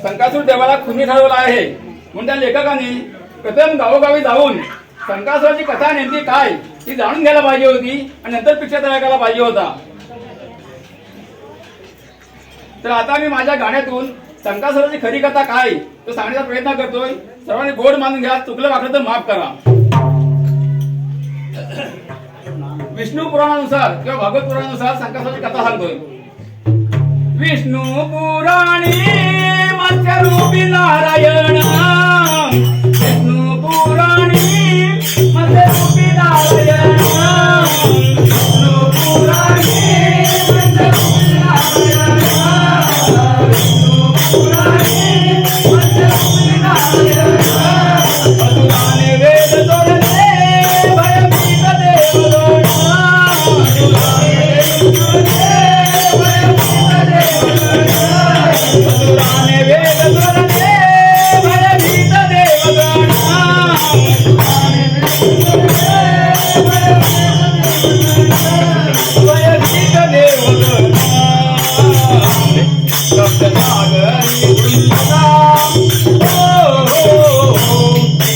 संकासूर देवाला खुनी ठरवला आहे म्हणून त्या लेखकांनी प्रथम गावोगावी जाऊन संकासुराची कथा नेमकी काय ती जाणून घ्यायला पाहिजे होती आणि नंतर पिक्चर तयार करायला पाहिजे होता. तर आता मी माझ्या गाण्यातून संकासुराची खरी कथा काय तो सांगण्याचा प्रयत्न करतोय. सर्वांनी गोड मानून घ्या, चुकलं वाटलं तर माफ करा. विष्णू पुराणानुसार किंवा भागवत पुराणानुसार संकासुराची कथा सांगतोय. विष्णू पुराणी मत्स्यरूपी नारायण, विष्णू पुराणी मत्स्यरूपी नारायण, विष्णू पुराणी मत्स्यरूपी नारायण, विष्णू पुराणी मत्स्यरूपी नारायण. असुराने वेद तोडले भयभीत देवगण, असुराने वेद तोडले असुराने वेद तोडले भयभीत देवगण, भयभीत देवगण. सप्तसागरी गुंडका,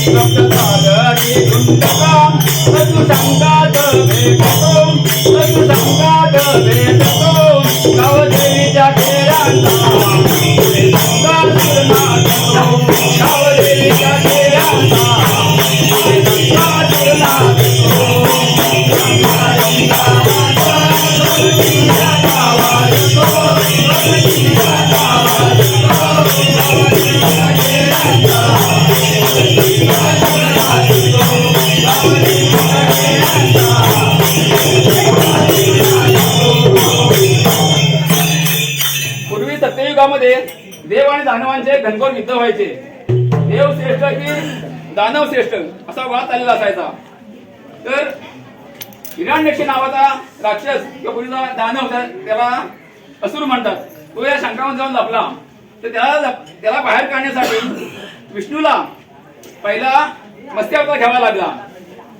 सप्तसागरी गुंडका, असु संगात भेटतो, असु संगात भेटतो गावदेवीच्या खेळांना. पूर्वी सत्ययुगामध्ये देव आणि दानवांचे घनघोर युद्ध व्हायचे. देव श्रेष्ठ की दानव श्रेष्ठ असा वाद चाललेला असायचा. तर हिरण्यक्ष नावाचा राक्षस किंवा पूर्वीचा दानव होता, त्याला असुर म्हणतात. तो या शंकरामध्ये जाऊन लपला. तर त्याला बाहेर काढण्यासाठी विष्णूला पहिला मत्स्य अवतार घ्यावा लागला.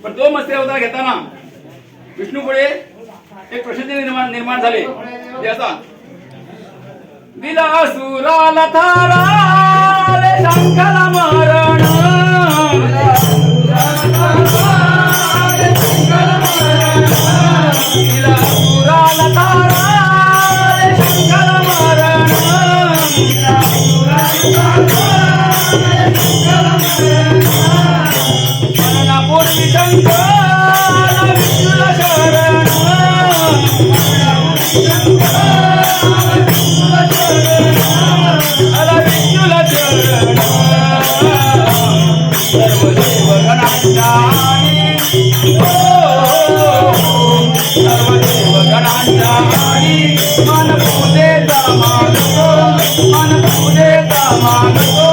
पण तो मत्स्य अवतार घेताना विष्णू पुढे एक प्रश्न निर्माण झाले. ते असा, दिला असुराला थारा शंकरा मरण, दिला असुराला थारा शंकरा मरण, मरणापूर्वी शंकरा विष्णूला शरण, विष्णूला शरण. सर्व देवगणांच्या सर्व देवगणांच्या मन पूजेचा मानतो, मन पूजेचा मानतो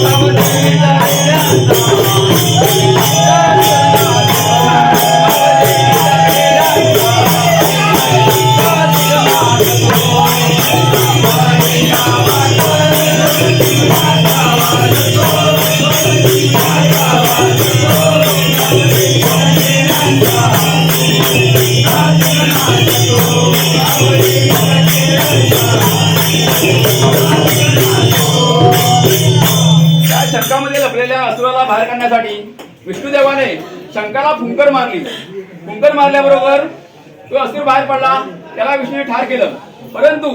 गावदेवीचा शंकामध्ये लपलेल्या असुराला बाहेर काढण्यासाठी विष्णुदेवाने शंकाला फुंकर मारली. फुंकर मारल्याबरोबर तो असुर बाहेर पडला. त्याला विष्णूने ठार केलं. परंतु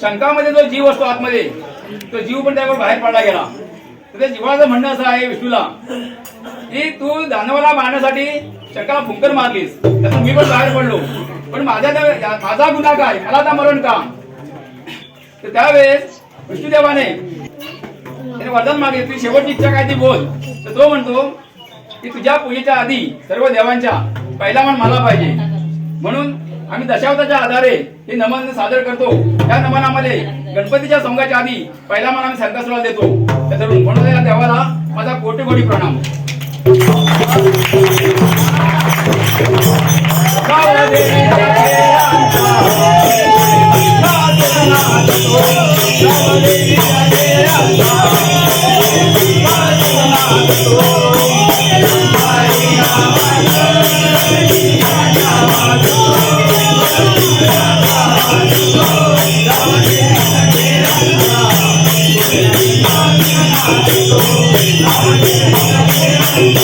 शंकामध्ये जो जीव असतो आतमध्ये, तो जीव पण त्यावर बाहेर पडला गेला. तर त्या जीवाचं म्हणणं असं आहे विष्णूला की तू दानवाला मारण्यासाठी शंकाला फुंकर मारलीस, त्यातून मी पण बाहेर पडलो, पण माझा गुन्हा काय, मला आता मरण का? तर त्यावेळेस विष्णुदेवाने वरदान मागे, तुझी शेवटची इच्छा काय ती बोल. तर तो म्हणतो की तुझ्या पूजेच्या आधी सर्व देवांच्या पहिला मान मला पाहिजे, म्हणून आम्ही दशावताच्या आधारे हे नमन सादर करतो. त्या नमनामध्ये गणपतीच्या सोंगाच्या आधी पहिला मान आम्ही संकष्टला देतो. त्याच्यावरून म्हणून या देवाला माझा कोटी कोटी प्रणाम. Thank you.